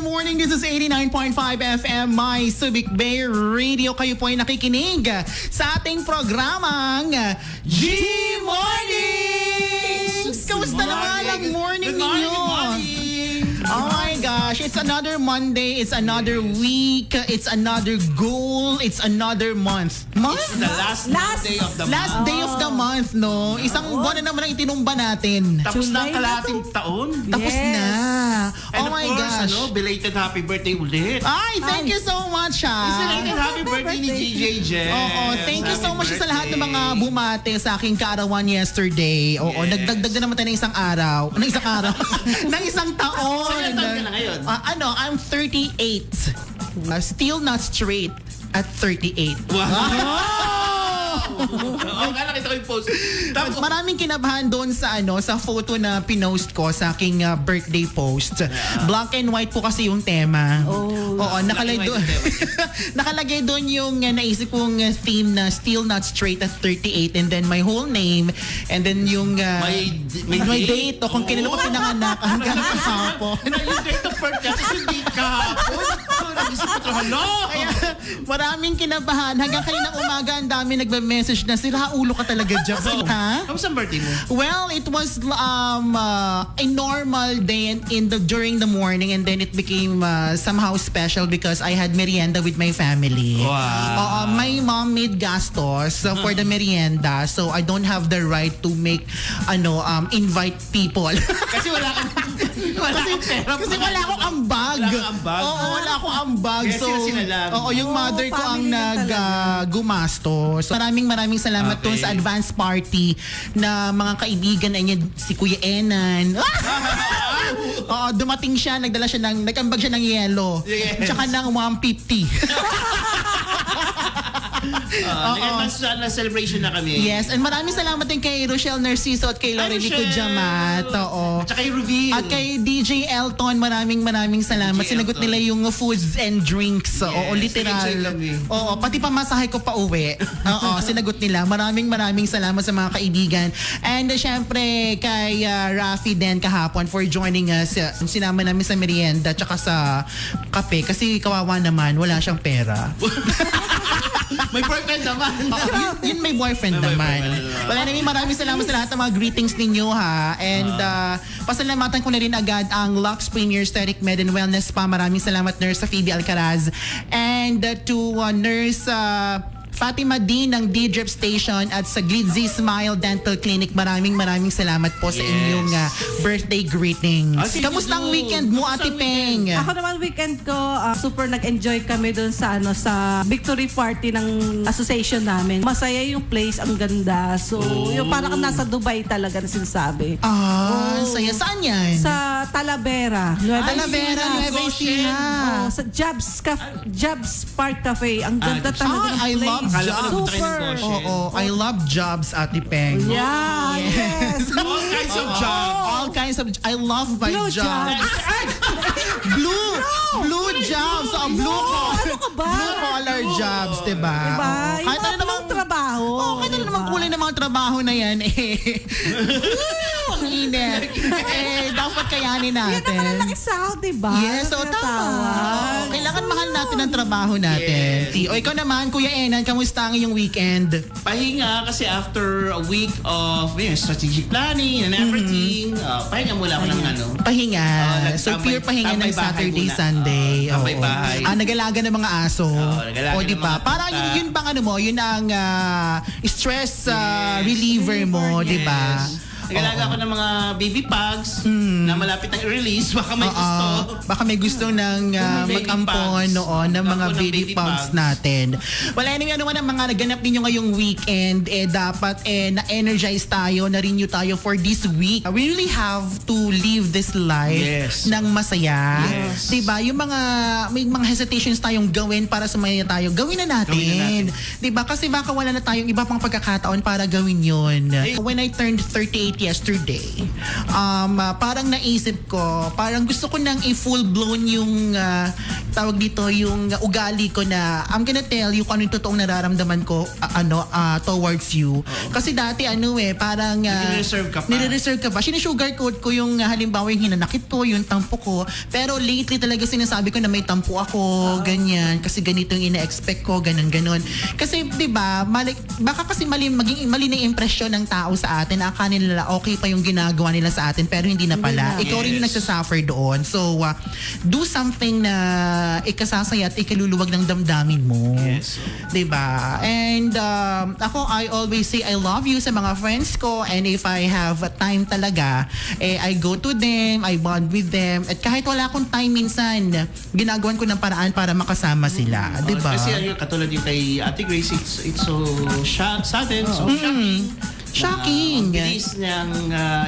morning. This is 89.5 FM, My Subic Bay Radio. Kayo po ay nakikinig sa ating programang G-Mornings! Kamusta naman ang morning ninyo? Oh my gosh, it's another Monday, it's another week, it's another goal, it's another month. It's the last day of the month. Last day of the month, no? Isang buwan na naman ang itinumba natin. Tapos na ang kalahating taon. Tapos na. And Oh of my course, gosh. belated happy birthday ulit. Ay, thank you so much, Belated happy birthday ni GJ Jen. Oo, thank you so Happy much sa lahat ng mga birthday. bumate sa aking kaarawan yesterday. Oo, Yes. nagdagdag na naman tayo ng isang araw. Ng isang araw. ng isang taon. So, ilan taon ka na ngayon? I'm 38. Still not straight at 38. Oo, nakita ko yung post. Tapos, Maraming kinabahan doon sa sa photo na pinost ko sa aking birthday post. Black and white po kasi yung tema. Oo, nakalagay Black and doon. white Nakalagay doon yung naisip kong theme na still not straight at 38, and then my whole name, and then yung my date o kung kailan ako pinanganak hanggang kahapon. yung date of birth niya, kasi yung date kahapon. So, nag-isip ko ito, hello! Kaya maraming kinabahan. Hanggang kaninang umaga ang dami nagme-message na sira ulo ka talaga, Jack. Ha? Kamusta ang birthday mo? Well, it was a normal day during the morning, and then it became somehow special because I had merienda with my family. Wow. My mom made gastos for the merienda, so I don't have the right to make invite people. Kasi wala kang pera. Kasi wala akong ambag. Wala kang ambag. Oo, wala akong ambag. Kaya sila lang. Oo, yung mother ko ang family lang gumastos. So, maraming salamat Okay. dun sa advance party na mga kaibigan na niya, si Kuya Enan. Oo, dumating siya, nagambag siya ng yelo. Yes. Tsaka ng 150. Na celebration na kami. Yes, and maraming salamat din kay Rochelle Narciso at kay Lorely Rochelle! Kujamat. Oo. At saka yung reveal. At kay DJ Elton, maraming salamat. DJ Sinagot Elton. nila yung foods and drinks. Oo, Yes, literal. nag-enjoy kami. Oo, pati pamasahe ko pa uwi. Oo, sinagot nila. Maraming salamat sa mga kaibigan. And syempre kay Rafi din kahapon for joining us. Sinama namin sa merienda tsaka sa kape kasi kawawa naman, wala siyang pera. May boyfriend naman. Yun may boyfriend May naman. boyfriend. Well, anyway, maraming salamat sa lahat ng mga greetings ninyo, ha. And pasalamatan ko na rin agad ang Lux Premier Aesthetic Med and Wellness Spa. Maraming salamat, Nurse Phoebe Alcaraz. And to Nurse Fatima D ng D-Drip Station at sa Glitzy Smile Dental Clinic. Maraming salamat po sa Yes. inyong birthday greetings. Okay, Kamusta ang Dudu? weekend mo, Kamusta Ate ang Peng? Ako naman weekend ko, super nag-enjoy kami doon sa sa victory party ng association namin. Masaya yung place, ang ganda. So, yung parang nasa Dubai talaga na sinasabi. Saya. Saan yan? Sa Talavera. Talavera, Nueva Ecija. Sa Jobs Park Cafe. Ang ganda talaga ng I place. love Kala ko nagpunta kayo ng Super. Goshen. Oo, I love jobs, Ate Peng. Yeah, yes. All kinds of jobs. All kinds of, I love my Blue job. jobs. Blue jobs. So, Ano ka ba? blue collar jobs, diba? Diba? Oo. Yung mga namang trabaho. kahit ano namang kulay ng mga trabaho na yan, ang init. Dapat kayanin Yan natin. naman ang laki sahod, diba? Yes, so tama. Oo, kailangan mahal natin ang trabaho natin. Yes. O ikaw naman, Kuya Enan, kamusta ang iyong weekend? Pahinga kasi after a week of strategic planning and everything, pahinga mula ako ng Pahinga. So nagtambay- pure pahinga ng tambay bahay Saturday, muna. Sunday. Tambay Oo. bahay. Nagalaga ng mga aso. nagalaga O, di ng ba? mga Parang tuta. yun bang yun ang stress Yes. reliever mo, di ba? Nagalaga ako ng mga baby pugs na malapit na i-release. Baka may Oo. gusto. Baka may gusto ng Baby mag-ampon pugs. noon ng mga Mag-ampon ng baby baby pugs pugs. natin. Well, anyway, ano man ang mga naganap ninyo ngayong weekend, dapat na-energize tayo, na-renew tayo for this week. We really have to live this life Yes. ng masaya. Yes. Diba? Yung may mga hesitations tayong gawin para sumaya tayo, gawin na natin. Diba? Kasi baka wala na tayong iba pang pagkakataon para gawin yun. Hey. When I turned 38 yesterday, parang naisip ko, parang gusto ko nang i-full-blown yung, tawag dito, yung ugali ko na, I'm gonna tell you kung ano yung totoong nararamdaman ko, towards you. Kasi dati, parang, Nire-reserve ka pa. nire-reserve ka pa. Sinisugarcoat ko yung, halimbawa, yung hinanakit ko, yung tampo ko. Pero lately talaga sinasabi ko na may tampo ako, ganyan. Kasi ganito yung ina-expect ko, ganon. Kasi, di ba, baka kasi maging mali na impresyon ng tao sa atin. Akala nila okay pa yung ginagawa nila sa atin, pero hindi na pala. Ikaw rin yung nagsasuffer doon. So, do something na ikasasaya at ikaluluwag ng damdamin mo. Yes. Di ba? And ako, I always say I love you sa mga friends ko, and if I have time talaga, I go to them, I bond with them, at kahit wala akong time minsan, ginagawan ko ng paraan para makasama sila. Di ba? Kasi katulad yung kay Ate Grace, it's so sudden, so shocking. Shocking. Ang bilis niyang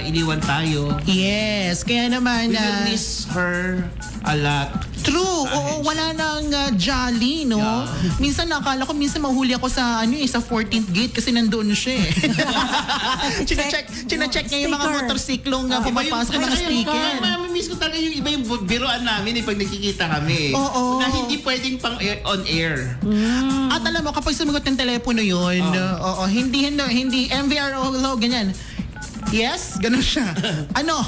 iniwan tayo. Yes, kaya naman We will miss her a lot. true. Oo, wala nang jolly, no? Yeah. Minsan nakala ko mahuli ako sa sa 14th gate kasi nandoon siya eh. Chine-check niya yung mga Sticker. motorsiklong pumapasok ng sticker. Mamimiss ko talaga yung iba yung biruan namin pag nakikita kami. Oo. Na hindi pwedeng pang on air. At alam mo, kapag sumagot ng telepono yun, hindi MVRO, hello, ganyan. Yes, ganun siya. Ano?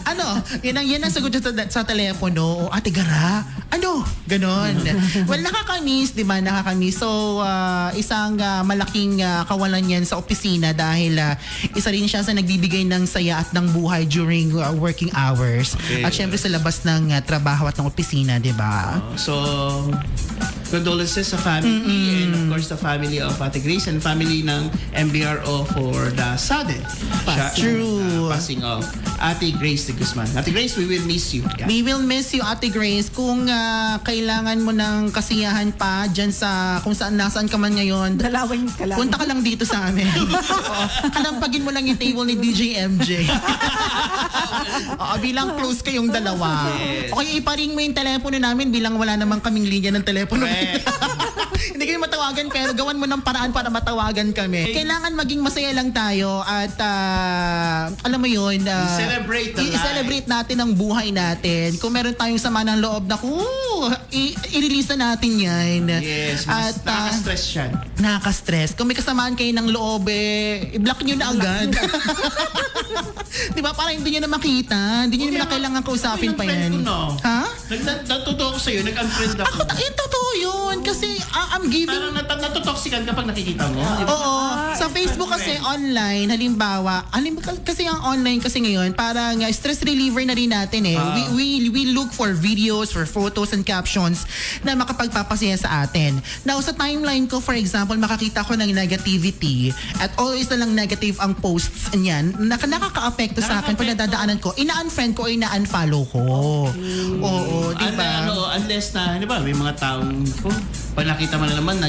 Ano? Yan ang sagot niya sa telepono. O, Ate Gara, ano? Ganon. Well, nakakamiss, di ba? Nakakamiss. So, isang malaking kawalan yan sa opisina dahil isa rin siya sa nagbibigay ng saya at ng buhay during working hours. Okay. At syempre sa labas ng trabaho at ng opisina, di ba? So, condolences sa family and of course the family of Ate Grace and family ng MBRO for the sudden True. passing of Ate Grace de Guzman. Ate Grace, we will miss you. Yeah. We will miss you, Ate Grace. Kung kailangan mo ng kasiyahan pa dyan sa kung saan nasaan ka man ngayon, Dalawin ka lang. punta ka lang dito sa amin. Oo. Kalampagin mo lang yung table ni DJ MJ. Oo, bilang close kayong dalawa. Yes. Okay, iparing mo yung telepono namin bilang wala namang kaming linya ng telepono. Correct. Hindi kayo matawagan pero gawan mo ng paraan para matawagan kami. Kailangan maging masaya lang tayo at alam mo yun, I-celebrate the life. i-celebrate natin ang buhay natin. Kung meron tayong sama ng loob na i-release na natin yan. Yes, mas nakaka-stress yan. Nakaka-stress. Kung may kasamaan kayo ng loob, i-block nyo na agad. Di ba? Para hindi nyo na makita. Hindi nyo na kailangan kausapin pa yan. Ha? Natotoo ko sa'yo, nag-unfriend ako. Totoo yun. Kasi I'm giving... Parang natotoxican kapag nakikita mo. Oo. Sa Facebook kasi online, halimbawa, kasi ang online kasi ngayon, parang stress reliever na rin natin eh. We look for videos, for photos and captions na makapagpapasaya sa atin. Now, sa timeline ko, for example, makakita ko ng negativity at always na lang negative ang posts niyan, nakaka-apekto sa akin pag nadadaanan ko, ina-unfriend ko o ina-unfollow ko. Oo, di ba? Unless na, di ba, may mga taong, pag nakita mo na naman,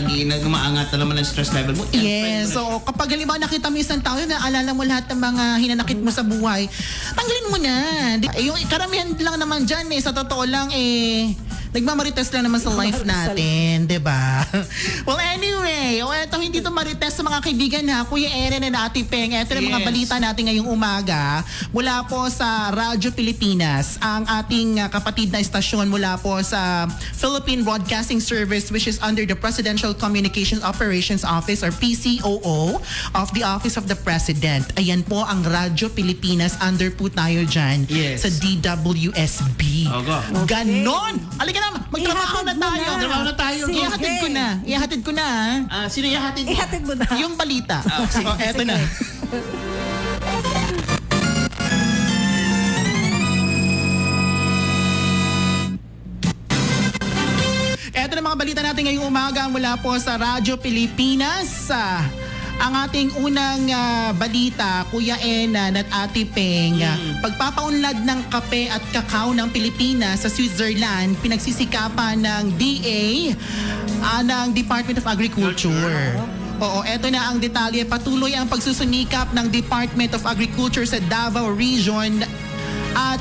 umaangat na naman ang stress level mo. Yes, so kapag halimbawa nakita mo isang tao na alala mo lahat ng mga hinanakit mo sa buhay, tanggalin mo na. Yung karamihan lang naman dyan sa totoo lang nagmamarites lang naman sa life natin, di ba? Well, anyway, eto hindi to marites sa mga kaibigan ha, Kuya Eren and Ate Peng. Eto na mga Yes. balita natin ngayong umaga mula po sa Radyo Pilipinas, ang ating kapatid na estasyon mula po sa Philippine Broadcasting Service, which is under the Presidential Communications Operations Office or PCOO of the Office of the President. Ayan po ang Radyo Pilipinas, under po tayo dyan Yes. sa DWSB. Ogo. Ganon! Halika na, magtrabaho na Ihatid mo tayo. na. Trabaho na tayo. Sige. Ihatid ko na. Sino ihatid mo? Ihatid mo na. Yung balita. Sige. Eto na. Eto na mga balita natin ngayong umaga mula po sa Radyo Pilipinas. Ang ating unang balita, Kuya Enan at Ate Peng, pagpapaunlad ng kape at kakao ng Pilipinas sa Switzerland, pinagsisikapan ng DA ng Department of Agriculture. Oo, eto na ang detalye. Patuloy ang pagsusunikap ng Department of Agriculture sa Davao Region at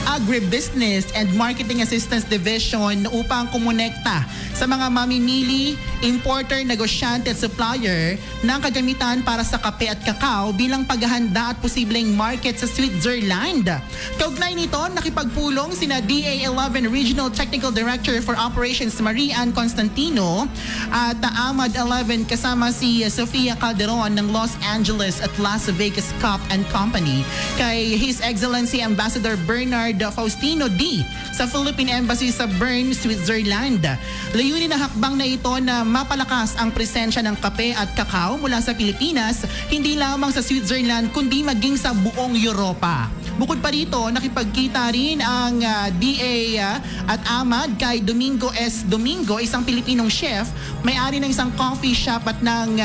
Agribusiness and Marketing Assistance Division upang kumonekta sa mga mamimili, importer, negosyante at supplier ng kagamitan para sa kape at kakao bilang paghahanda at posibleng market sa Switzerland. Kaugnay nito, nakipagpulong sina DA11 Regional Technical Director for Operations Marian Constantino at Ahmad 11 kasama si Sofia Calderon ng Los Angeles at Las Vegas Cup and Company kay His Excellency Ambassador Bernard Faustino D sa Philippine Embassy sa Bern, Switzerland. Layunin na hakbang na ito na mapalakas ang presensya ng kape at kakao mula sa Pilipinas, hindi lamang sa Switzerland kundi maging sa buong Europa. Bukod pa rito, nakipagkita rin ang DA at Ahmad kay Domingo S. Domingo, isang Pilipinong chef, may-ari ng isang coffee shop at ng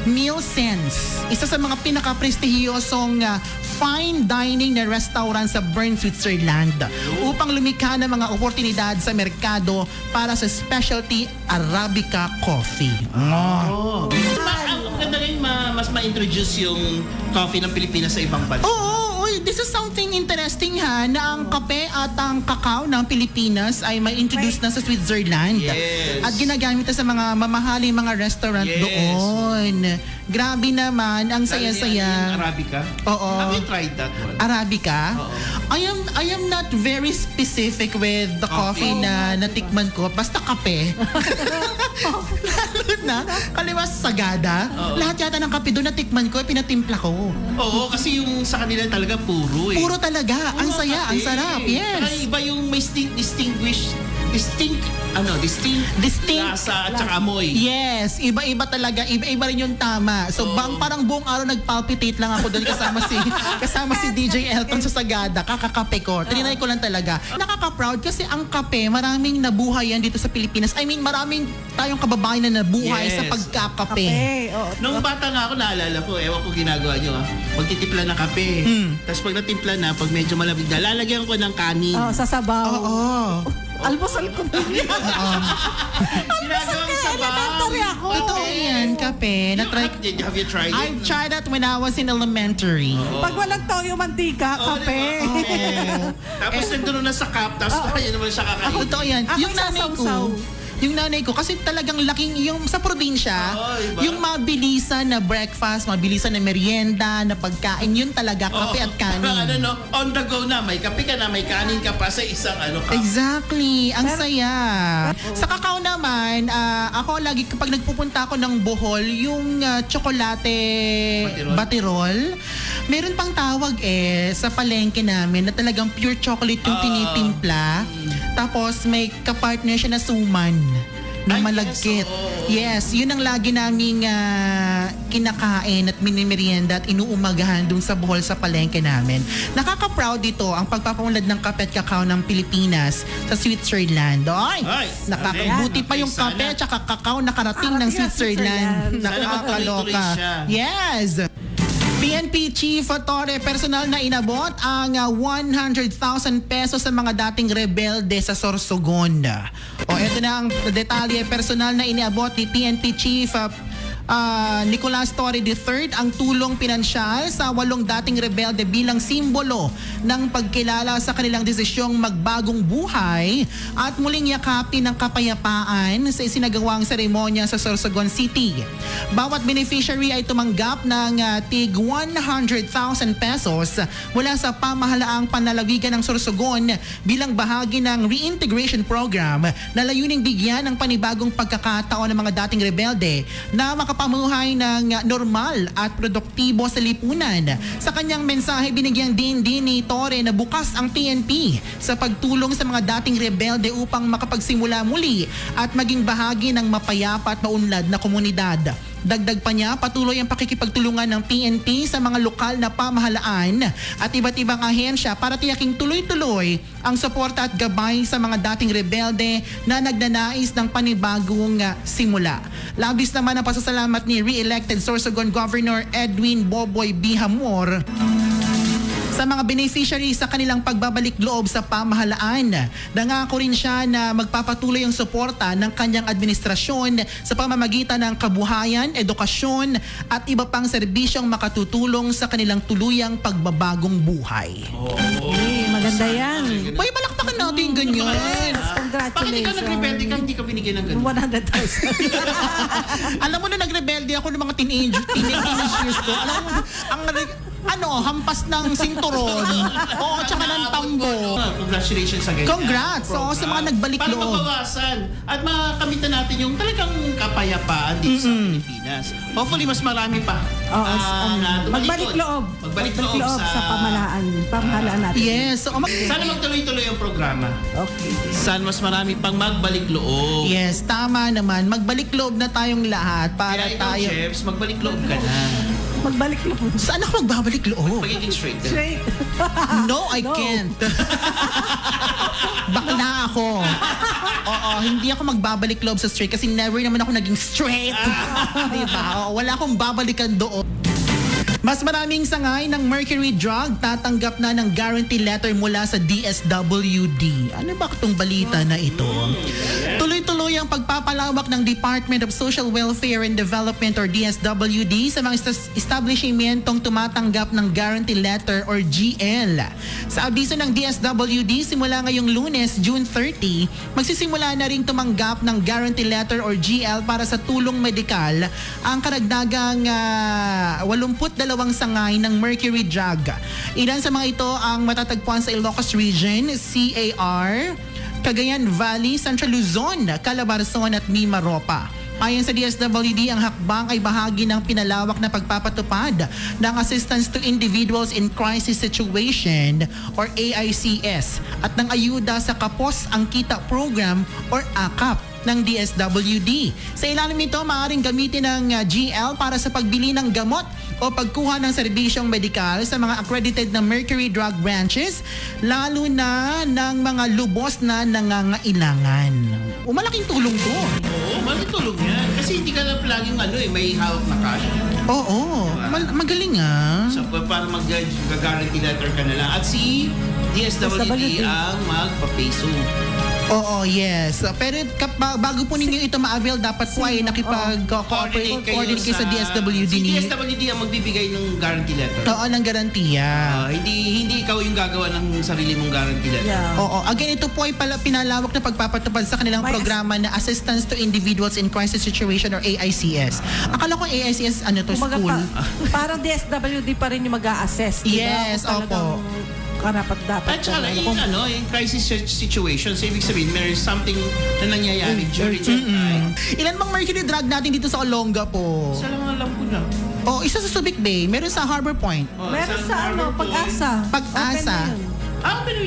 Meal Sense, isa sa mga pinaka-prestihiyosong fine dining na restaurant sa Bern, Switzerland upang lumikha ng mga oportunidad sa merkado para sa specialty Arabica coffee. Ang ganda rin mas ma-introduce yung coffee ng Pilipinas sa ibang bansa. This is something interesting na ang kape at ang kakao ng Pilipinas ay may introduce na sa Switzerland. Yes. At ginagamit na sa mga mamahaling mga restaurant Yes. doon. Grabe naman, ang Lalo ni saya-saya. Arabica? Oo. Have you tried that one? Arabica? Oo. I am not very specific with the coffee na natikman ko. Basta kape. Lalo na, kaliwas sagada. Lahat yata ng kape doon natikman ko, pinatimpla ko. Oo, kasi yung sa kanila talaga puro eh. Puro talaga. Ang saya, ang sarap. Saka Yes. iba yung may distinct lasa at saka amoy. Yes, iba-iba talaga. Iba-iba rin yung tama. So, parang buong araw nagpalpitate lang ako doon kasama si DJ Elton sa Sagada. Kakakape ko. Trinay ko lang talaga. Nakaka-proud kasi ang kape, maraming nabuhay yan dito sa Pilipinas. I mean, maraming tayong kababayan na nabuhay Yes. sa pagkakape. Okay, oh. Nung bata nga ako, naalala ko, ewan ko ginagawa nyo magtitimpla ng kape. Tapos pag natimpla na, pag medyo malamig na, lalagyan ko ng kanin. Oh, sa sabaw. Oo. Almusal ko din. Ginagawang sabaw. Elementary ako. Totoo yan, kape. Have you tried it? I tried that when I was in elementary. Pag walang toyo mantika, kape. Tapos nandun na sa cup, tapos tayo naman siya kakain. Totoo yan. Ako Yung nanay ko, kasi talagang laking, yung sa probinsya, Iba. yung mabilisan na breakfast, mabilisan na merienda, na pagkain, yun talaga, kape at kanin. Parang on the go na, may kape ka na, may kanin ka pa sa isang cup. Exactly. Ang saya. Sa kakao naman, ako lagi kapag nagpupunta ako ng Bohol, yung tsokolate batirol, meron pang tawag sa palengke namin na talagang pure chocolate yung tinitimpla. Tapos may kapartner siya na suman na malagkit. Yes, yun ang lagi naming kinakain at minimerienda at inuumagahan dun sa Bohol sa palengke namin. Nakaka-proud dito ang pagpapaunlad ng kape at kakao ng Pilipinas sa Switzerland. Nakakabuti pa yung kape at kakao nakarating ng Switzerland. Nakakaloka. Yes! PNP Chief Torre personal na inabot ang 100,000 pesos sa mga dating rebelde sa Sorsogon. Ito na ang detalye. Personal na iniabot ni PNP Chief Nicolas Torre III ang tulong pinansyal sa 8 dating rebelde bilang simbolo ng pagkilala sa kanilang desisyong magbagong buhay at muling yakapin ng kapayapaan sa isinagawang seremonya sa Sorsogon City. Bawat beneficiary ay tumanggap ng tig 100,000 pesos mula sa pamahalaang panlalawigan ng Sorsogon bilang bahagi ng reintegration program na layuning bigyan ng panibagong pagkakataon ng mga dating rebelde na pamuhay ng normal at produktibo sa lipunan. Sa kanyang mensahe, binigyang din ni Torre na bukas ang PNP sa pagtulong sa mga dating rebelde upang makapagsimula muli at maging bahagi ng mapayapa at maunlad na komunidad. Dagdag pa niya, patuloy ang pakikipagtulungan ng PNP sa mga lokal na pamahalaan at iba't ibang ahensya para tiyaking tuloy-tuloy ang suporta at gabay sa mga dating rebelde na nagnanais ng panibagong simula. Labis naman ang pasasalamat ni re-elected Sorsogon Governor Edwin Boboy B. Hamor sa mga beneficiary sa kanilang pagbabalik loob sa pamahalaan. Nangako rin siya na magpapatuloy ang suporta ng kanyang administrasyon sa pamamagitan ng kabuhayan, edukasyon at iba pang serbisyong makatutulong sa kanilang tuluyang pagbabagong buhay. Maganda yan. May balakpakan natin ganyan. Yes, Bakit ikaw congratulations. nagrebelde ka, hindi ka binigyan ng ganun? 100,000. Alam mo na nagrebelde ako ng mga teenage years ko. Alam mo, hampas ng sinturon. Oo, tsaka ng tambo. Congratulations sa ganyan. Congrats! Oo, sa mga nagbalik Para loob. mabawasan at makamit na natin yung talagang kapayapaan dito sa Pilipinas. Hopefully, mas marami pa. Oo, na tumalikod. magbalik loob. Magbalik loob sa pamahalaan natin. Yes. So, Sana magtuloy-tuloy ang programa. Okay. Sana mas marami pang magbalik loob. yes, tama naman. Magbalik loob na tayong lahat para Kaya ikaw, tayo... Chefs, magbalik loob ka na. Magbalik loob. Saan ako magbabalik loob? Magiging straight ka. Straight. No, I can't. Bakla ako. Oo, hindi ako magbabalik loob sa straight kasi never naman ako naging straight. Diba? Oo, wala akong babalikan doon. Mas maraming sangay ng Mercury Drug tatanggap na ng guarantee letter mula sa DSWD. Ano ba itong balita na ito? Tuloy-tuloy ang pagpapalawak ng Department of Social Welfare and Development or DSWD sa mga establishmentong tumatanggap ng guarantee letter or GL. Sa abiso ng DSWD, simula ngayong Lunes, June 30, magsisimula na rin tumanggap ng guarantee letter or GL para sa tulong medikal ang karagdagang 82 sangay ng Mercury Drug. Ilan sa mga ito ang matatagpuan sa Ilocos Region, CAR, Cagayan Valley, Central Luzon, Calabarzon at Mimaropa. Ayon sa DSWD, ang hakbang ay bahagi ng pinalawak na pagpapatupad ng Assistance to Individuals in Crisis Situation or AICS at ng ayuda sa Kapos ang Kita Program or AKAP ng DSWD. Sa ilalim nito, maaaring gamitin ng GL para sa pagbili ng gamot o pagkuha ng serbisyong medikal sa mga accredited na Mercury Drug branches, lalo na ng mga lubos na nangangailangan. Malaking tulong to. Oo, matutulog yan. Kasi hindi ka na laging may hawak na cash. Oo, magaling ah. So, para mag-guarantee letter ka na lang. At si DSWD ang magpapeso. Oo, yes. Pero bago po ninyo ito ma-avail, dapat po ay nakipag-coordinate kayo sa DSWD. Si DSWD ang magbibigay ng guarantee letter. Oo, ng garantiya. Hindi ikaw yung gagawa ng sarili mong guarantee letter. Yeah. Oo. Again, ito po ay pinalawak na pagpapatupad sa kanilang programa na Assistance to Individuals in Crisis Situation or AICS. Akala ko AICS, Kumaga school. parang DSWD pa rin yung mag-a-assess. Yes, Kung talagang karapat-dapat. At saka in crisis situation, so ibig sabihin, there's something na nangyayari during that time. Ilan bang Mercury Drug natin dito sa Olonga po? Isa lang alam ko na. Oh, isa sa Subic Bay, meron sa Harbor Point. Meron sa Pag-asa. Pag-asa.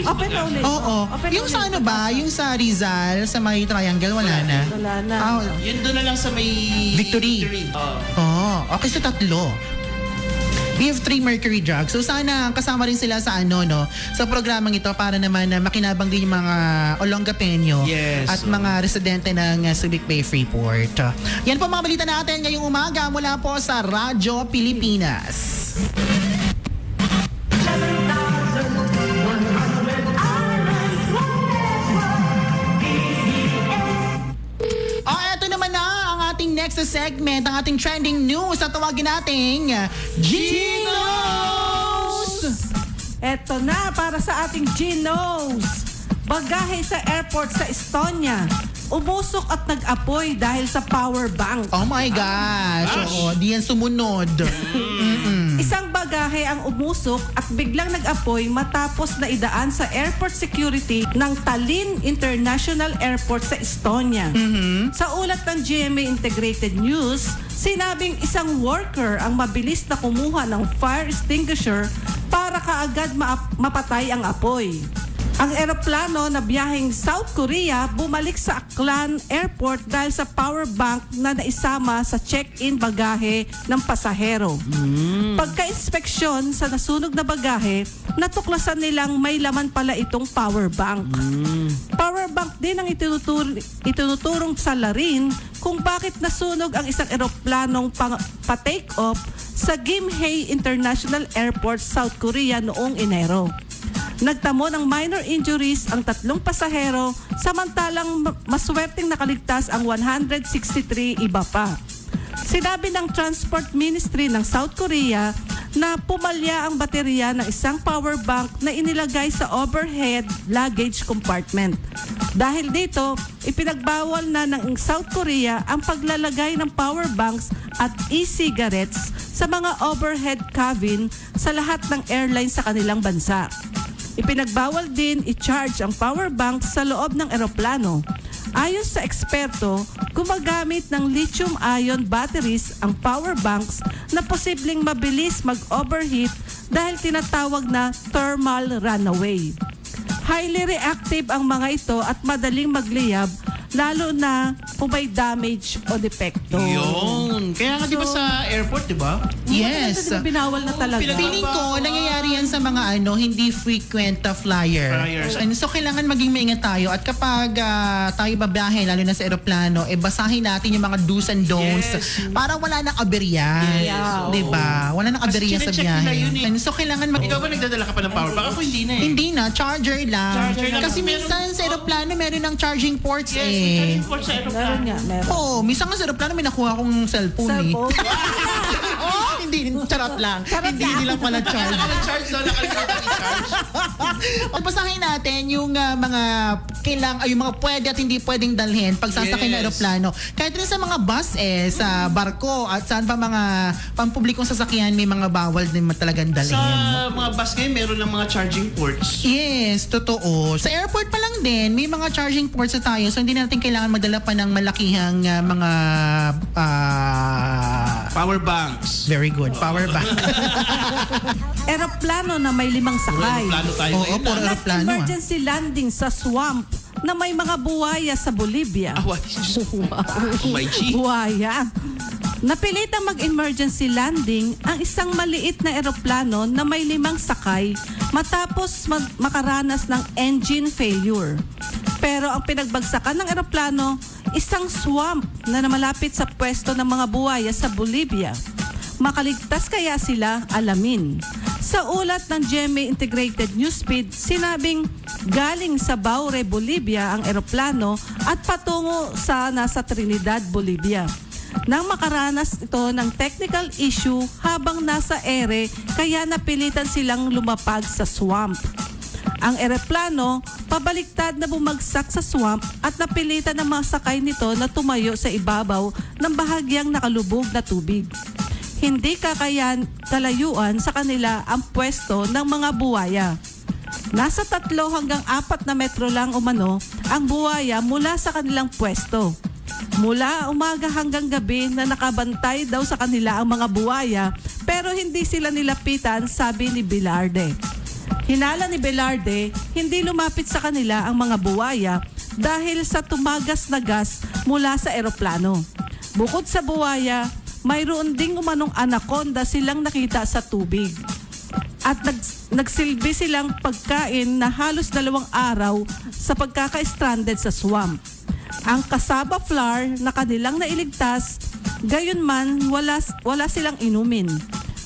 Open na ulit. Oo. Open Yung ulit, sa ano ba, yung sa Rizal, sa may triangle, wala na. Wala na. Yun doon na lang sa may Victory. Okay, sa tatlo. We have 3 Mercury Drugs. So sana kasama rin sila sa sa programang ito para naman makinabang din yung mga Olongapeño at mga residente ng Subic Bay Freeport. Yan po mga balita natin ngayong umaga mula po sa Radyo Pilipinas. Next segment, ang ating trending news at tawagin nating Ginos! Eto na para sa ating Ginos. Bagahe sa airport sa Estonia. Umusok at nag-apoy dahil sa power bank. Oh my gosh! Oo, di yan sumunod. Isang bagahe ang umusok at biglang nag-apoy matapos na idaan sa airport security ng Tallinn International Airport sa Estonia. Sa ulat ng GMA Integrated News, sinabing isang worker ang mabilis na kumuha ng fire extinguisher para kaagad mapatay ang apoy. Ang eroplano na biyaheng South Korea bumalik sa Aklan Airport dahil sa power bank na naisama sa check-in bagahe ng pasahero. Pagka-inspeksyon sa nasunog na bagahe, natuklasan nilang may laman pala itong power bank. Power bank din ang itinuturong salarin kung bakit nasunog ang isang eroplanong pa-take off sa Gimhae International Airport, South Korea noong Enero. Nagtamo ng minor injuries ang 3 pasahero, samantalang maswerteng nakaligtas ang 163 iba pa. Sinabi ng Transport Ministry ng South Korea na pumalya ang baterya ng isang power bank na inilagay sa overhead luggage compartment. Dahil dito, ipinagbawal na ng South Korea ang paglalagay ng power banks at e-cigarettes sa mga overhead cabin sa lahat ng airlines sa kanilang bansa. Ipinagbawal din i-charge ang power banks sa loob ng eroplano. Ayon sa eksperto, gumagamit ng lithium-ion batteries ang power banks na posibleng mabilis mag-overheat dahil tinatawag na thermal runaway. Highly reactive ang mga ito at madaling magliyab lalo na kung may damage o depekto. Yun. Kaya nga di ba sa airport, di ba? Yes. Binawal na talaga. Feeling ko, nangyayari yan sa mga hindi frequent Flyers. And so, kailangan maging maingat tayo. At kapag tayo babiyahe, lalo na sa aeroplano, basahin natin yung mga do's and don'ts para wala nang aberya. Yes. Diba? Wala nang aberya sa Kasi chinecheck nila biyahe. yun eh. And so, kailangan Ikaw ba nagdadala ka pa ng power bank? Ako hindi na eh. Hindi na, charger lang. Charger lang. Kasi minsan sa aeroplano, meron ng charging ports Yes, may charging port sa Meron aeroplano. nga, meron. Oo, minsan nga sa aeroplano may nakuha akong cellphone Cellphone. Hindi, charot lang. Hindi lang pala charge. Naka-charge daw, nakalimutan i-charge. Basahin natin yung mga yung mga pwede at hindi pwedeng dalhin pag sasakay ng Yes. eroplano. Kahit rin sa mga bus sa barko at saan pa mga pampublikong sasakyan may mga bawal din talagang dalhin. Sa mga bus ngayon, meron ng mga charging ports. Yes, totoo. Sa airport pa lang din, may mga charging ports na tayo. So, hindi natin kailangan madala pa ng malakihang mga Power banks. very good, power bank. Eroplano na may 5 sakay. Plano tayo Oo, ngayon. puro aeroplano. Emergency landing sa swamp na may mga buwaya sa Bolivia. What is Oh my G. Buwaya. Napilitang mag-emergency landing ang isang maliit na eroplano na may 5 sakay matapos makaranas ng engine failure. Pero ang pinagbagsakan ng eroplano, isang swamp na malapit sa pwesto ng mga buwaya sa Bolivia. Makaligtas kaya sila? Alamin. Sa ulat ng GMA Integrated Newsfeed, sinabing galing sa Baure, Bolivia ang eroplano at patungo sa nasa Trinidad, Bolivia. Nang makaranas ito ng technical issue habang nasa ere, kaya napilitan silang lumapag sa swamp. Ang eroplano, pabaliktad na bumagsak sa swamp at napilitan ng mga sakay nito na tumayo sa ibabaw ng bahagyang nakalubog na tubig. Hindi kalayuan sa kanila ang pwesto ng mga buwaya. Nasa 3 hanggang 4 na metro lang umano ang buwaya mula sa kanilang pwesto. Mula umaga hanggang gabi na nakabantay daw sa kanila ang mga buwaya pero hindi sila nilapitan, sabi ni Velarde. Hinala ni Velarde, hindi lumapit sa kanila ang mga buwaya dahil sa tumagas na gas mula sa eroplano. Bukod sa buwaya, mayroon ding umanong anaconda silang nakita sa tubig. At nagsilbi silang pagkain na halos 2 araw sa pagkaka-stranded sa swamp. Ang cassava flour na kanilang nailigtas, gayon man wala silang inumin.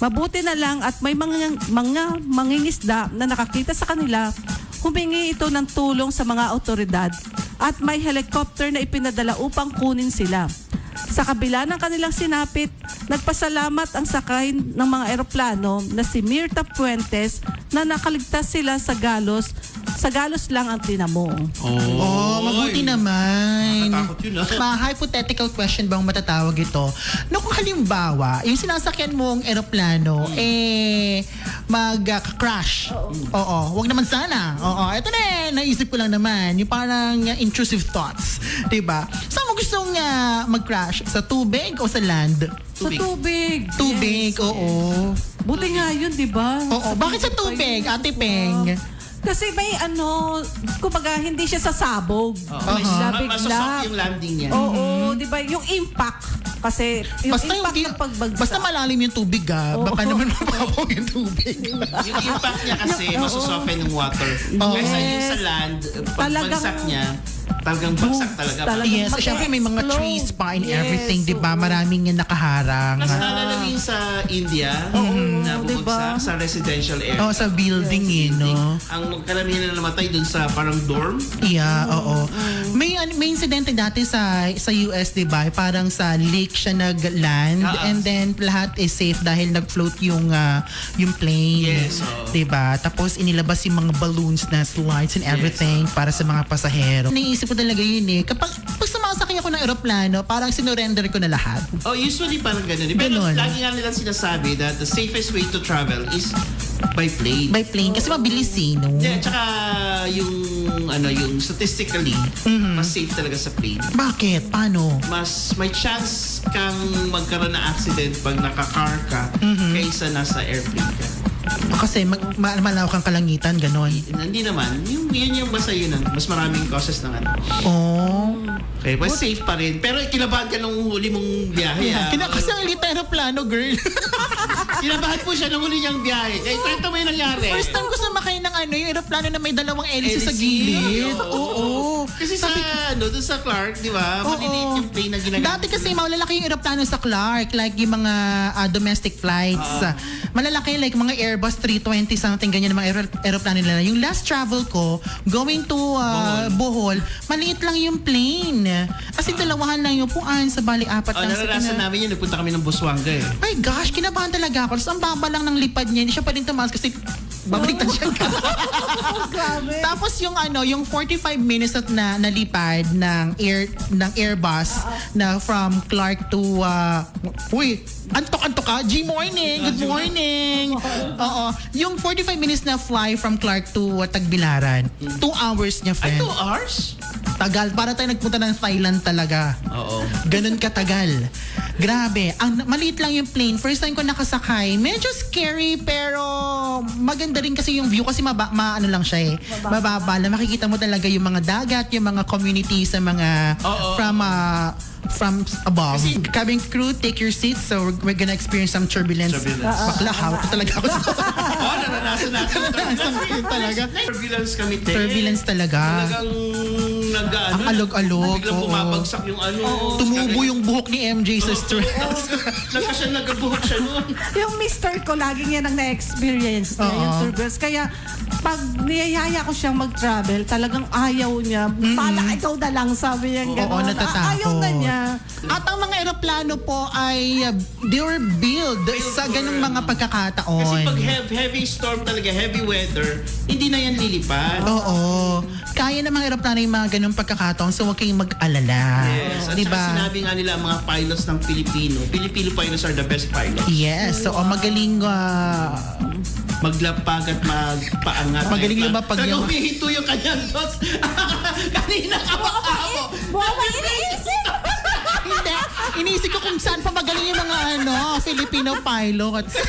Mabuti na lang at may mga mangingisda na nakakita sa kanila, humingi ito ng tulong sa mga otoridad at may helicopter na ipinadala upang kunin sila. Sa kabila ng kanilang sinapit, nagpasalamat ang sakay ng mga eroplano na si Mirta Fuentes na nakaligtas sila sa galos. Sa galos lang ang tinamo. Oh, mabuti naman. Nakatakot yun, Hypothetical question bang matatawag ito? No, kung halimbawa, yung sinasakyan mong eroplano, mag-crash. Oo, wag naman sana. Oo, ito na naisip ko lang naman. Yung parang intrusive thoughts. Diba? Saan mo gustong mag-crash? Sa tubig o sa land? Sa tubig. Tubig, Yes, oo. Buti nga yun, di ba? Oo, bakit sa tubig, Ate Peng? Kasi may kumbaga hindi siya sasabog. Bigla-bigla. Masosoft yung landing niya. Oo, di ba? Yung impact. Kasi yung impact ng pagbagsak. Basta malalim yung tubig baka naman mababaw yung tubig. Yung impact niya kasi, masosoften yung water. Kaysa yung sa land, pag Talagang bagsak niya, talagang bagsak talaga. Talaga. Yes, Mag-explode. syempre may mga trees pa and Yes, everything, di ba? oo. Maraming yung nakaharang. Mas naalala mo yun sa India, na bumagsak diba? sa residential area. Oh, sa building, no? Ang karamihan na namatay dun sa parang dorm. Yeah, oo. May insidente dati sa US, 'di ba? Parang sa lake siya nag-land and then lahat is safe dahil nag-float yung plane. Yes, oo. 'Di ba? Tapos inilabas yung mga balloons na slides and everything para sa mga pasahero. Naisip ko talaga yun eh. Pag sumasakay ako ng eroplano, parang sinurrender ko na lahat. Oh, usually parang ganun. Pero Ganun. lagi nga nilang sinasabi that the safest way to travel is by plane. By plane kasi mabilis eh, no? Yeah, tsaka yung statistically, mas safe talaga sa plane. Bakit? Paano? Mas may chance kang magkaroon ng accident pag naka-car ka kaysa nasa airplane ka. Kasi malawak ang kalangitan, ganon. Hindi naman. Yun yung basta yun. Mas maraming causes ng ano. Oh. Okay, mas safe pa rin. Pero kinabahan ka nung huli mong biyahe. Kasi ang liit na aeroplano, girl. Kinabahan po siya nung huli niyang biyahe. Eh, kwento mo yung nangyari. First time ko sumakay ng yung aeroplano na may dalawang hélice sa Hélice. gilid. Oo. Kasi sa, doon sa Clark, di ba? Maliliit yung plane na ginagamit. Dati kasi malalaki yung aeroplano sa Clark, like yung mga domestic flights. Malalaki like mga Airbus 320 something, ganyan yung mga aeroplano nila. Yung last travel ko, going to Bohol, maliit lang yung plane. As in, dalawahan lang yung puan sa bali apat lang sa naranasan namin yun. Nagpunta kami ng Busuanga eh. My gosh, kinabahan talaga ako. Tapos ang baba lang ng lipad niya, hindi siya pa rin tumaas kasi babaliktad siya. Grabe. Tapos yung yung 45 minutes na nalipad ng Airbus na from Clark to antok ka? Morning. Good morning. Oo. Yung 45 minutes na fly from Clark to Tagbilaran. 2 hours niya, Ay, friend. 2 hours? Tagal. Para tayo nagpunta ng Thailand talaga. Oo. Ganun katagal. Grabe. Maliit lang yung plane. First time ko nakasakay. Medyo scary pero maganda rin kasi yung view kasi ano lang siya eh. Mababa lang. Makikita mo talaga yung mga dagat, yung mga community sa mga from above. Cabin crew, take your seats. So we're gonna experience some turbulence. Bakla, hawak ko talaga ako. Naranasan natin. talaga. Turbulence kami, te. Turbulence talaga. Talagang Ang alog-alog. Biglang oo. bumabagsak yung Tumubo yung buhok ni MJ sa stress. Nagkabuhok siya noon. Yung mister ko, lagi niya nang na-experience niya, yung turbulence. Kaya, pag niyayaya ko siyang mag-travel, talagang ayaw niya. Pala, ikaw na lang, sabi niya. Oo, natatakot. Ayaw na niya. At ang mga eroplano po ay they were built sa ganung mga pagkakataon. Kasi pag heavy storm talaga, heavy weather, hindi na yan lilipad. Oo. Kaya ng mga eroplano yung mga ganung pagkakataon, so huwag kayong mag-alala. Yes. At Diba? saka sinabi nga nila ang mga pilots ng Filipino pilots are the best pilots. Yes. So, magaling Maglapag at magpaangat. Magaling lumapag Talagang yung- humihinto yung kanyang dots. Kanina kamakamo. Buwan iniisip! Hindi. Iniisip ko kung saan pa magaling yung mga Filipino pilots.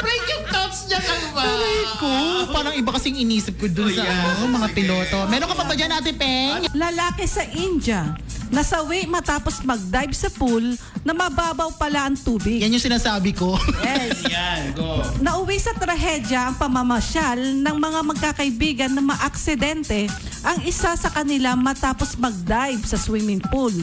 Break yung thoughts niya ka ba? Ko, parang iba kasing inisip ko dun sa mga piloto. Meron ka pa ba dyan, Ate Peng? Lalaki sa India, nasawi matapos mag-dive sa pool na mababaw pala ang tubig. Yan yung sinasabi ko. Yes. Yan, go. Nauwi sa trahedya ang pamamasyal ng mga magkakaibigan na maaksidente ang isa sa kanila matapos mag-dive sa swimming pool.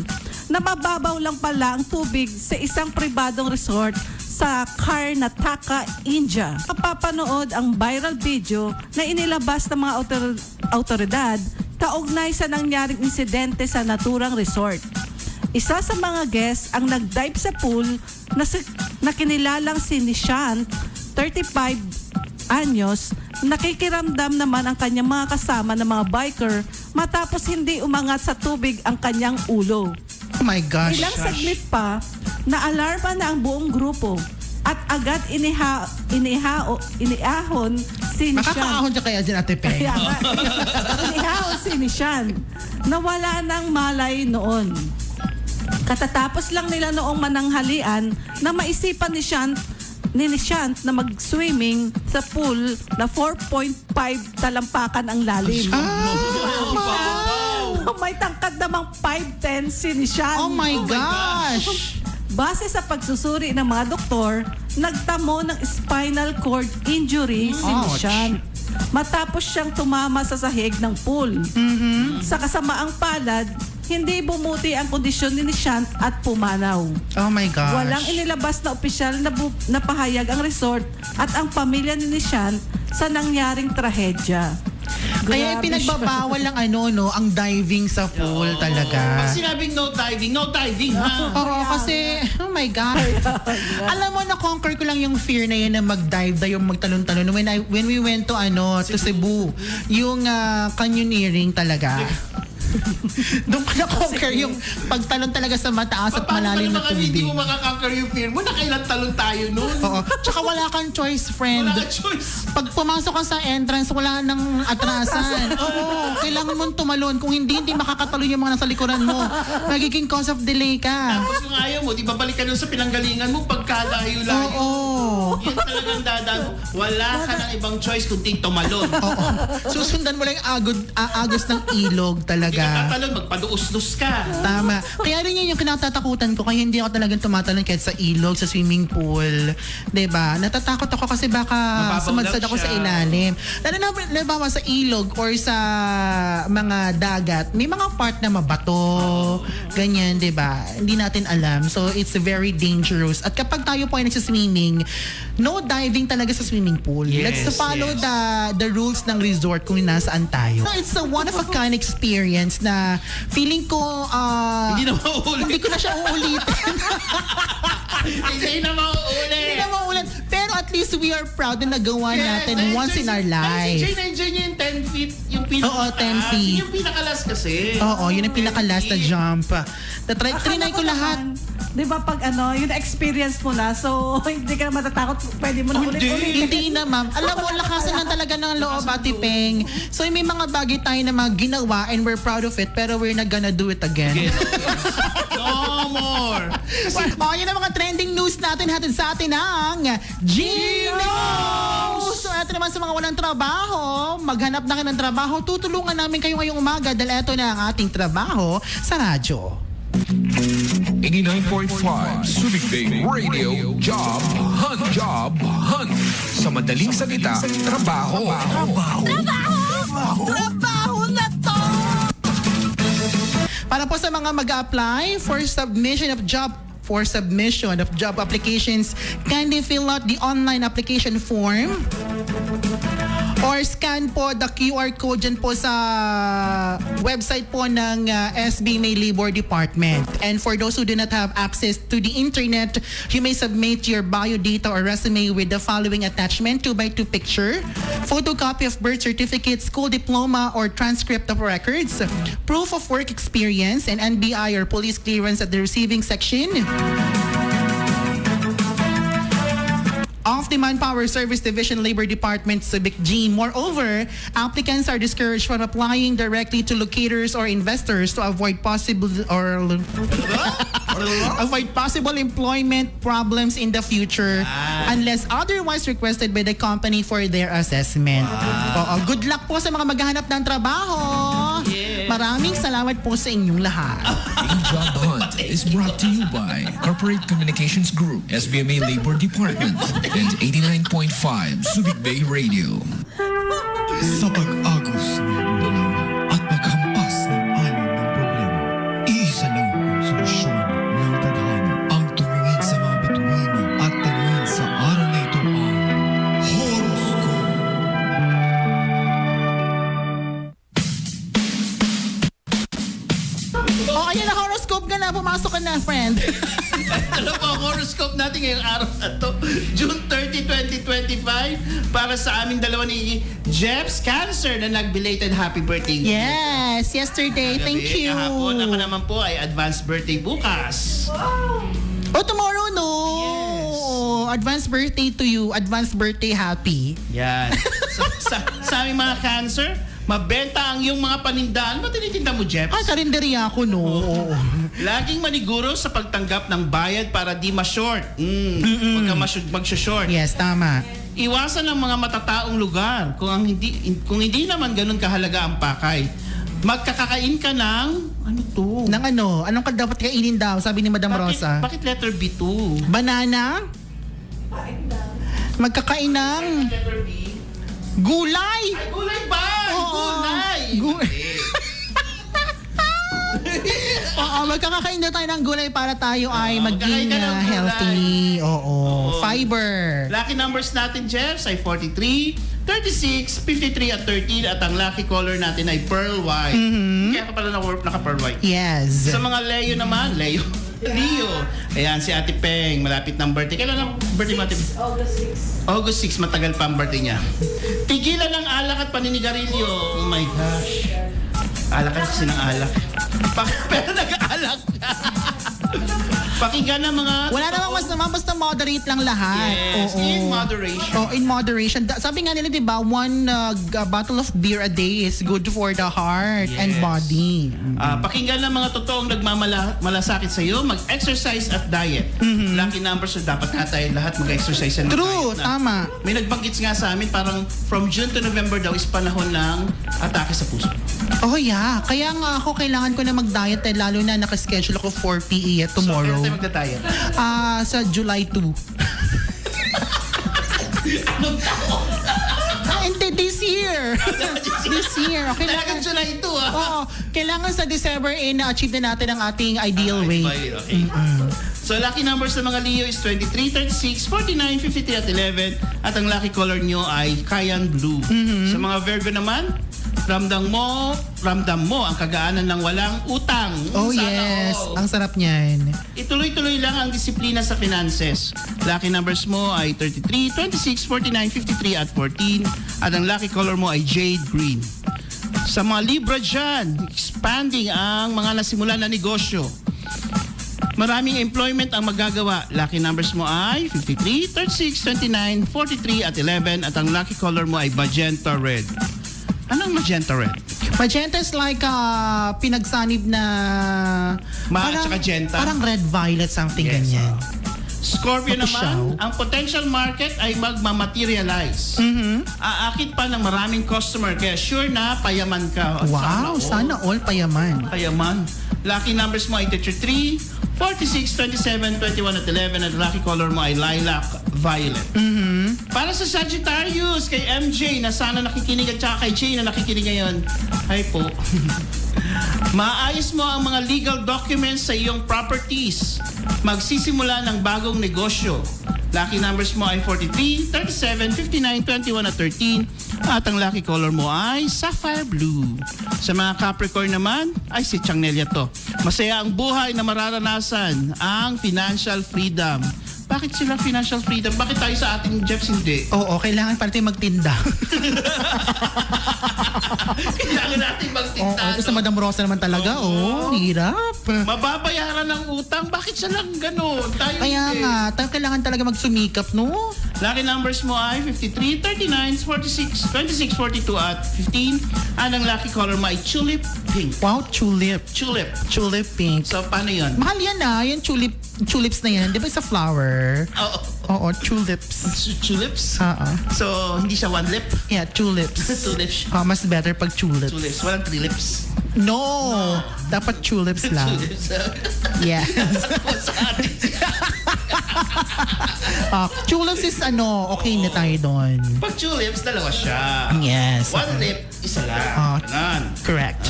Na mababaw lang pala ang tubig sa isang pribadong resort sa Karnataka, India. Kapapanood ang viral video na inilabas ng mga autoridad kaugnay sa nangyaring insidente sa naturang resort. Isa sa mga guests ang nag-dive sa pool na kinilalang si Nishant, 35 anyos, nakikiramdam naman ang kanyang mga kasama na mga biker matapos hindi umangat sa tubig ang kanyang ulo. Oh my gosh. Ilang saglit pa, naalarma na ang buong grupo at agad iniahon si Nishan. Makakaahon siya kaya dyan, Ate Peng. Kaya nga, iniahon si Nishan. Nawala ng malay noon. Katatapos lang nila noong mananghalian na maisipan ni Nishant na mag-swimming sa pool na 4.5 talampakan ang lalim. May tangkad namang 5'10" si Nishant. Oh my gosh. Base sa pagsusuri ng mga doktor, nagtamo ng spinal cord injury si Ouch. Nishant. matapos siyang tumama sa sahig ng pool. Sa kasamaang palad, hindi bumuti ang kondisyon ni Nishant at pumanaw. Oh my gosh. Walang inilabas na opisyal na pahayag ang resort at ang pamilya ni Nishant sa nangyaring trahedya. Kaya Grabe pinagbabawal lang ang diving sa pool talaga. Pag sinabing no diving, ha? Oo, kasi, oh my God. Alam mo, na-conquer ko lang yung fear na yan na mag-dive tayo, magtalon-talon. When we went to Cebu, yung canyoneering talaga. Doon ko na-conquer yung pagtalon talaga sa mataas at malalim na Hindi tubig. mo makaka-conquer yung fear mo? Nakailan talon tayo nun? Oo. Tsaka wala kang choice, friend. Wala ka choice. Pag pumasok ka sa entrance, wala nang atrasan. Oo, kailangan mong tumalon. Kung hindi makakatalon yung mga nasa likuran mo. Magiging cause of delay ka. Tapos kung ayaw mo, di ba balik ka dun sa pinanggalingan mo pagkalayo-layo. Oo. Yan talagang dadaan. Wala ka ng ibang choice kundi tumalon. Oo. Susundan mo lang yung agos ng ilog Hindi talaga. ka tatalon, magpaduus-dus ka. Tama. Kaya rin yun yung kinatatakutan ko. Kaya hindi ako talagang tumatalon kahit sa ilog, sa swimming pool. 'Di ba? Natatakot ako kasi baka Mababaw sumadsad lang ako sa siya. ilalim. Lalo na halimbawa sa ilog or sa mga dagat, may mga part na mabato. Ganyan, 'di ba? Hindi natin alam. So it's very dangerous. At kapag tayo po ay nagsiswimming, no diving talaga sa swimming pool. Yes, Let's follow yes. the rules ng resort kung nasaan tayo. It's a one of a kind experience na feeling ko Hindi na mauulit. hindi ko na siya uulitin. Hindi na mauulit. Hindi na mauulit. Pero at least we are proud na nagawa natin once in our life. Enjoy niya yung 10 feet. Yung pinaka Oo, 10 feet. Yung pinakalas kasi. Oo, yun ang pinaka-last na jump. Trinay ko lahat. Di ba pag yung experience mo na, so hindi ka na matatakot, pwede mo na ulit-ulit. Hindi na, ma'am. Alam mo, lakasan lang talaga ng loob, Ate Peng. So, may mga bagay tayo na mga ginawa and we're proud of it, pero we're not gonna do it again. No more. Yun ang mga trending news natin hatid sa atin ng Gino! So, eto naman sa mga walang trabaho, maghanap na kayo ng trabaho, tutulungan namin kayo ngayong umaga dahil eto na ang ating trabaho sa radyo. 89.5 Subic Bay Radio Job Hunt. Sa madaling salita, trabaho. Trabaho na to! Para po sa mga mag-apply for submission of job applications, kindly fill out the online application form or scan po the QR code dyan po sa website po ng SBMA Labor Department. And for those who do not have access to the internet, you may submit your bio data or resume with the following attachment: 2x2 picture, photocopy of birth certificate, school diploma or transcript of records, proof of work experience, and NBI or police clearance at the receiving section of the Manpower Service Division Labor Department, Subic G. Moreover, applicants are discouraged from applying directly to locators or investors to avoid possible employment problems in the future unless otherwise requested by the company for their assessment. Oo, good luck po sa mga maghahanap ng trabaho. Yes. Maraming salamat po sa inyong lahat. Job Hunt is brought to you by Corporate Communications Group, SBMA Labor Department, and 89.5 Subic Bay Radio. Sa pag-agos ng ulan at paghampas ng alon ng problema, iisa lang ang solusyon ng tadhana. Ang tumingin sa mga bituin at tanungin sa araw na ito ang horoscope. Ayan na, horoscope ka na. Pumasok ka na, friend. Ano po ang horoscope natin ngayong araw na to? June 30, 2025 para sa aming dalawa ni Jeps Cancer na nag-belated happy birthday. Yes, yesterday. Thank Gabi, you. Kahapon, ako naman po ay advanced birthday bukas. Oh, tomorrow, no? Yes. Advanced birthday to you. Advanced birthday happy. Yan. sa aming mga Cancer, mabenta ang iyong mga panindahan. Ano ba tinitinda mo, Jeps? Ay, karinderya ako, no? Oo. Laging maniguro sa pagtanggap ng bayad para di ma-short. Huwag ka mag-short. Yes, tama. Iwasan ang mga matataong lugar kung hindi naman ganun kahalaga ang pakay. Magkakakain ka ng ano to? Nang ano? Anong ka dapat kainin daw? Sabi ni Madam Rosa. Bakit letter B2? Banana? Magkakain ng Letter B. Gulay! Ay, gulay ba? Oo. Gulay! Oo, magkakakain na tayo ng gulay para tayo ay magkakain maging ka ng gulay. healthy. Oo. Fiber. Lucky numbers natin, Jeffs, ay 43, 36, 53 at 13. At ang lucky color natin ay pearl white. Kaya ka pala naka-pearl white. Yes. Sa mga Leo naman, Leo. Ayan, si Ate Peng, malapit ng birthday. Kailan ang birthday mo, Ate Peng? August 6, matagal pa ang birthday niya. Tigilan ng alak at paninigarilyo. Oh my gosh. Alak kasi ng alak. Pero nag-alak ka. Pakinggan ng mga... Wala namang mas naman, basta moderate lang lahat. Yes, Oo. in moderation. Oh, in moderation. Sabi nga nila, di ba, one bottle of beer a day is good for the heart and Yes. body. Pakinggan ng mga totoong nagmamalasakit sa iyo, mag-exercise at diet. Lucky numbers na dapat nga tayo lahat mag-exercise and True, mag-diet na. tama. May nagbanggit nga sa amin, parang from June to November daw is panahon ng atake sa puso. Oh yeah, kaya nga ako kailangan ko na mag-diet lalo na nakaschedule ako 4 PE tomorrow. So, kailan tayo magda-diet? Sa July 2. Hindi, this year. This year. Okay, Talagang July 2 ah. Oo, kailangan sa December na-achieve na natin ang ating ideal weight. Okay. So, lucky numbers ng mga Leo is 23, 36, 49, 53 at 11. At ang lucky color nyo ay cayenne blue. Sa mga Virgo naman, ramdam mo ang kagaanan ng walang utang. Oh Sana yes, all. ang sarap niyan. Ituloy-tuloy lang ang disiplina sa finances. Lucky numbers mo ay 33, 26, 49, 53 at 14. At ang lucky color mo ay jade green. Sa mga Libra dyan, expanding ang mga nasimula na negosyo. Maraming employment ang magagawa. Lucky numbers mo ay 53, 36, 29, 43 at 11. At ang lucky color mo ay magenta red. Anong magenta red? Magenta is like pinagsanib na... At saka genta? Parang red violet, something Yes, ganyan. Scorpio Mapusyaw. naman, ang potential market ay magmamaterialize. Aakit pa ng maraming customer kaya sure na payaman ka. Wow, sana all payaman. Payaman. Lucky numbers mo ay 33, 46, 27, 21 at 11 at lucky color mo ay lilac violet. Para sa Sagittarius, kay MJ na sana nakikinig at saka kay Jay na nakikinig ngayon. Hi po. Maayos mo ang mga legal documents sa iyong properties. Magsisimula ng bagong negosyo. Lucky numbers mo ay 43, 37, 59, 21 at 13. At ang lucky color mo ay sapphire blue. Sa mga Capricorn naman, ay si Changnelia to. Masaya ang buhay na mararanasan ang financial freedom. Bakit sila financial freedom? Bakit tayo sa ating Jeffs hindi? Oo, kailangan pa natin magtinda. Kailangan natin Oo, magtinda. ito sa Madam Rosa naman talaga. Oo. Hirap. Mababayaran ng utang. Bakit siya lang ganun? Tayo Kaya hindi. nga, kailangan talaga magsumikap, no? Lucky numbers mo ay 53, 39, 46, 26, 42 at 15. At ang lucky color mo ay tulip pink. Wow, tulip. Tulip. Tulip pink. So, paano yun? Mahal yan yung tulips na yan. Di ba sa flower? Oo. Oo, tulips. Tulips? Oo. So, hindi siya one lip? Yeah, tulips. Tulips. Mas better pag tulips. Tulips. Walang three lips. No! Dapat tulips lang. Tulips. Yes. Tulips is okay na tayo doon. Pag tulips, dalawa siya. Yes. One lip, isa lang. Ganon. Correct.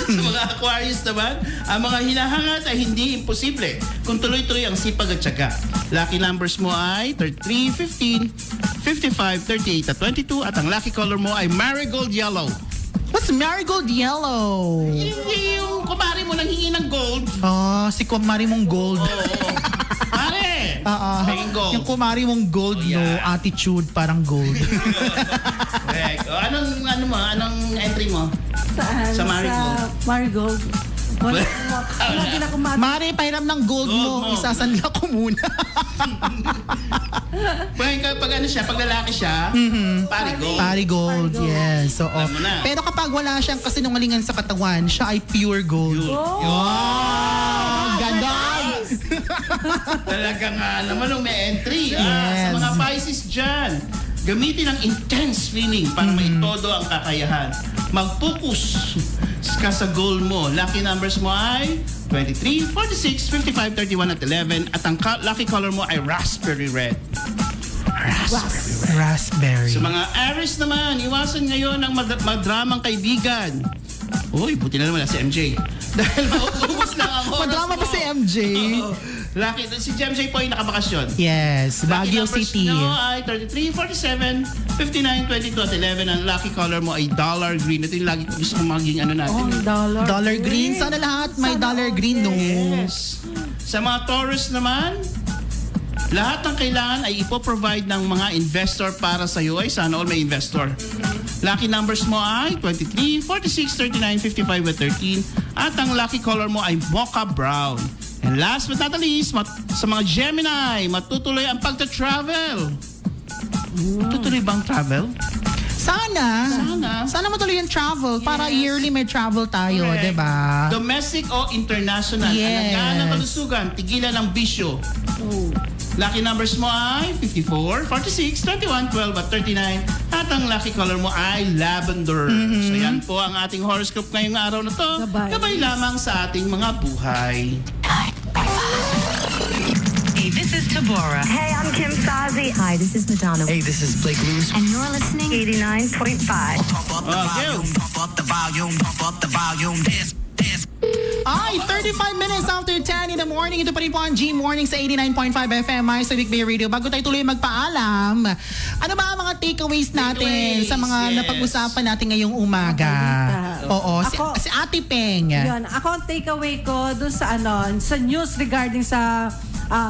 Sa mga Aquarius naman, ang mga hinahangat ay hindi imposible kung tuloy-tuloy ang sipag at tiyaga. Lucky numbers mo ay 33, 15, 55, 38 at 22 at ang lucky color mo ay marigold yellow. What's marigold yellow? Yung kumari mo nang hingi ng gold. Si kumari mong gold. Oo. Pare! Penging gold. Yung kumari mong gold, Oh, yeah. no? Attitude, parang gold. Correct. Anong entry mo? Saan? Sa marigold. Sa marigold. Wala din ako Mari, pahiram ng gold mo. Gold mo. Isasanla ko muna. Pag pag lalaki siya, pare gold. Pari gold, yes. So, Alam mo na. pero kapag wala siyang kasinungalingan sa katawan, siya ay pure gold. Ganda! Talaga nga naman nung may entry. Yes. Sa mga Pisces dyan, gamitin ang intense feeling para maitodo ang kakayahan. Mag-focus ka sa goal mo. Lucky numbers mo ay 23, 46, 55, 31 at 11. At ang lucky color mo ay raspberry red. Raspberry Raspberry. Sa mga Aries naman, iwasan ngayon ang madramang kaibigan. Uy, buti na naman si MJ. Dahil maubos lang ang oras Madrama mo. pa si MJ. Oo. Lucky, si MJ po ay nakabakasyon. Yes, Baguio City. Lucky numbers nyo ay 33, 47, 59, 22 at 11. Ang lucky color mo ay dollar green. Ito yung lagi gusto kong maging ano natin. Oh, dollar. Dollar green. Sana lahat may dollar green, no? Yes. Sa mga Taurus naman, lahat ng kailangan ay ipoprovide ng mga investor para sa iyo. Ay sana all may investor. Lucky numbers mo ay 23, 46, 39, 55 at 13. At ang lucky color mo ay mocha brown. And last but not the least, sa mga Gemini, matutuloy ang pagta-travel. Tutuloy bang travel? Sana. Sana matuloy yung travel para yearly may travel tayo, Correct. 'di ba? Domestic o international. Yes. Alagaan ng kalusugan, tigilan ng bisyo. Lucky numbers mo ay 54, 46, 21, 12 at 39. At ang lucky color mo ay lavender. So yan po ang ating horoscope ngayong araw na to. Gabay. Gabay lamang sa ating mga buhay. Hey, this is Tabora. Hey, I'm Kim Sazi. Hi, this is Madonna. Hey, this is Blake Lewis. And you're listening 89.5. Okay. Ay, 35 minutes after 10 in the morning. Ito pa rin po ang G Morning sa 89.5 FM sa Big Bay Radio. Bago tayo tuloy magpaalam, ano ba ang mga takeaways natin Takeaways, sa mga yes. napag-usapan natin ngayong umaga? Balita. Oo, Ako- si Ate Peng. Yun, ako ang takeaway ko dun sa sa news regarding sa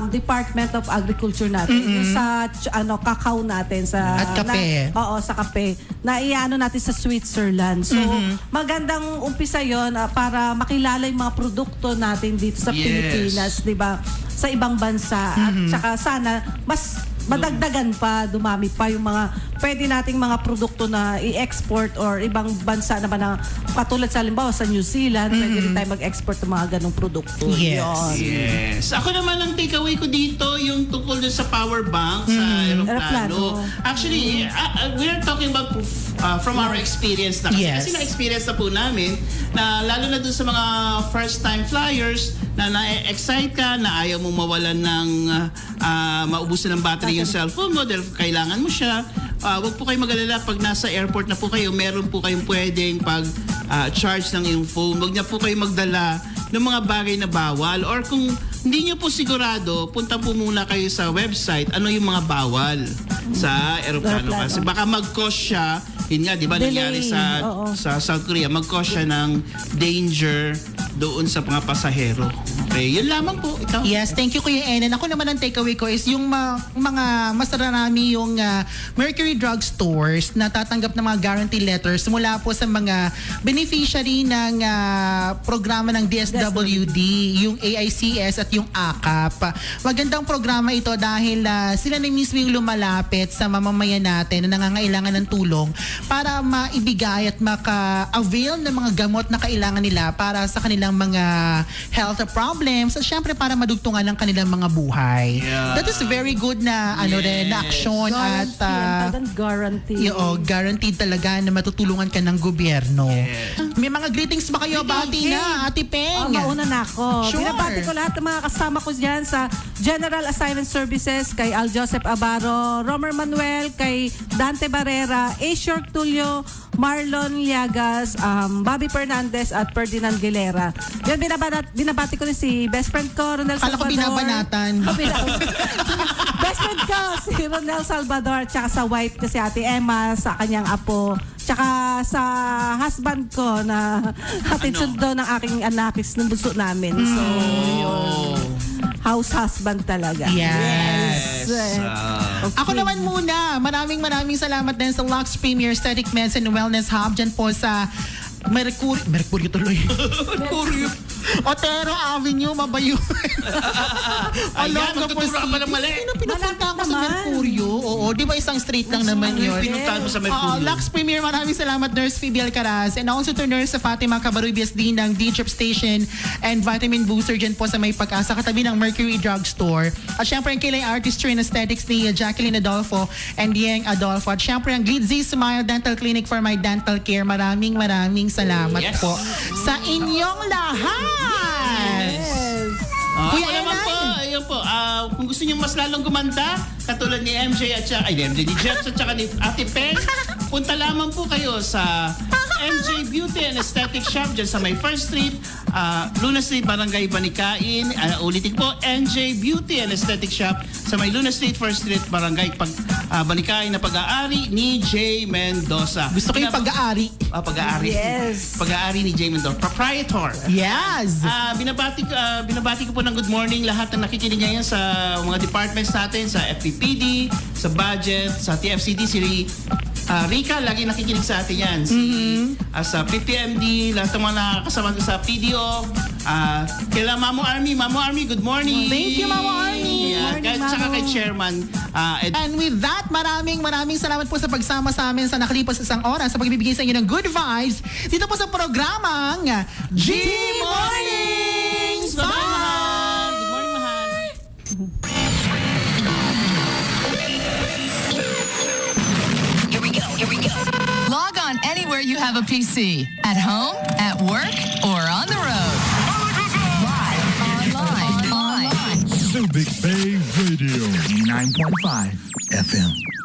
Department of Agriculture natin, yung sa cacao natin sa At kape. sa kape. Na iano natin sa Switzerland. So magandang umpisa 'yon para makilala yung mga produkto natin dito sa Yes. Pilipinas, 'di ba? Sa ibang bansa at saka sana mas madagdagan pa, dumami pa yung mga pwede nating mga produkto na i-export or ibang bansa naman na katulad sa halimbawa sa New Zealand, pwede rin tayo mag-export ng mga ganong produkto. Yes. Yun. Yes. Ako naman ang takeaway ko dito yung tungkol dun sa power bank sa aeroplano. Aeroplano. Actually, we're talking about from our experience na. Kasi, Yes. kasi na-experience na po namin na lalo na dun sa mga first-time flyers na na-excite ka, na ayaw mong mawalan ng maubusan ng battery yung cellphone mo dahil kailangan mo siya. Huwag po kayo mag-alala pag nasa airport na po kayo, meron po kayong pwedeng charge ng iyong phone. Huwag niya po kayo magdala ng mga bagay na bawal. Or kung hindi niyo po sigurado, punta po muna kayo sa website, ano yung mga bawal sa aeroplano. Aeroplano. Kasi baka mag-cause siya, yun nga, di ba Delay. nangyari Oo. sa South Korea, mag-cause siya ng danger doon sa mga pasahero. Okay, yun lamang po. Ikaw. Yes, thank you Kuya Enan. Ako naman ang takeaway ko is yung mga mas marami yung Mercury Drug Stores na tatanggap ng mga guarantee letters mula po sa mga beneficiary ng programa ng DSWD, yung AICS at yung AKAP. Magandang programa ito dahil sila na mismo yung lumalapit sa mamamayan natin na nangangailangan ng tulong para maibigay at maka-avail ng mga gamot na kailangan nila para sa kanilang mga health problems at syempre para madugtungan ang kanilang mga buhay. Yeah. That is very good na rin na aksyon at Guarantee. guaranteed talaga na matutulungan ka ng gobyerno. May mga greetings ba kayo? Bati na, Ate Peng. Mauna na ako. Sure. Binabati ko lahat ng mga kasama ko dyan sa General Assignment Services, kay Al Joseph Abaro, Romer Manuel, kay Dante Barrera, Ashor Tulio, Marlon Liagas, Bobby Fernandez at Ferdinand Guilera. Yun, binabati ko rin si best friend ko, Ronel Kala ko Salvador. binabanatan. Best friend ko, si Ronel Salvador, tsaka sa wife ko si Ate Emma, sa kanyang apo, tsaka sa husband ko na hatid sundo ng aking anakis ng bunso namin. So, yun. House husband talaga. Yes. Okay. Ako naman muna, maraming salamat din sa Lux Premier Aesthetic Men's and Wellness Hub dyan po sa Mercury tuloy. Mercury. Otero Avenue, Mabayun. Ayan, magtuturo ka pa ng mali. Sino pinapunta ko sa naman. Mercurio? Oo, di ba isang street lang naman yun? Pinuntahan mo sa Mercurio. Lux Premier, maraming salamat Nurse Phoebe Alcaraz and also to Nurse Fatima Cabarubias din ng D-Trip Station and Vitamin Booster dyan po sa May Pag-asa katabi ng Mercury Drug Store. At syempre ang kilay artistry and aesthetics ni Jacqueline Adolfo and Yang Adolfo. At syempre ang Glitzy Smile Dental Clinic for my dental care. Maraming salamat Yes. po sa inyong lahat. Yes. Kuya Ako naman Elan. po, ayun po. Kung gusto niyo mas lalong gumanda, katulad ni MJ at saka, ni Jeps at saka ni Ate Peng, punta lamang po kayo sa MJ Beauty and Aesthetic Shop dyan sa may First Street, Luna Street, Barangay Banikain. Ulitin po, MJ Beauty and Aesthetic Shop sa may Luna Street, First Street, Barangay Banikain na pag-aari ni J. Mendoza. Gusto ko yung pag-aari. Pag-aari. Yes. Pag-aari ni J. Mendoza. Proprietor. Yes. Binabati ko po ng good morning lahat na nakikinig ngayon sa mga departments natin, sa FPPD, sa budget, sa TFCD, si Rika, lagi nakikinig sa atin yan. Sa PPMD, lahat ng mga nakakasama ko sa PDO. Kila Mamo Army, good morning. Thank you, Mamo Army. Morning, Tsaka Mamo. kay Chairman. And with that, maraming salamat po sa pagsama sa amin sa nakalipas isang oras sa pagbibigay sa inyo ng good vibes dito po sa programang G Mornings! Bye! Bye! Good morning, mahal. Log on anywhere you have a PC. At home, at work, or on the road. Live, online. Subic Bay Radio 89.5 FM.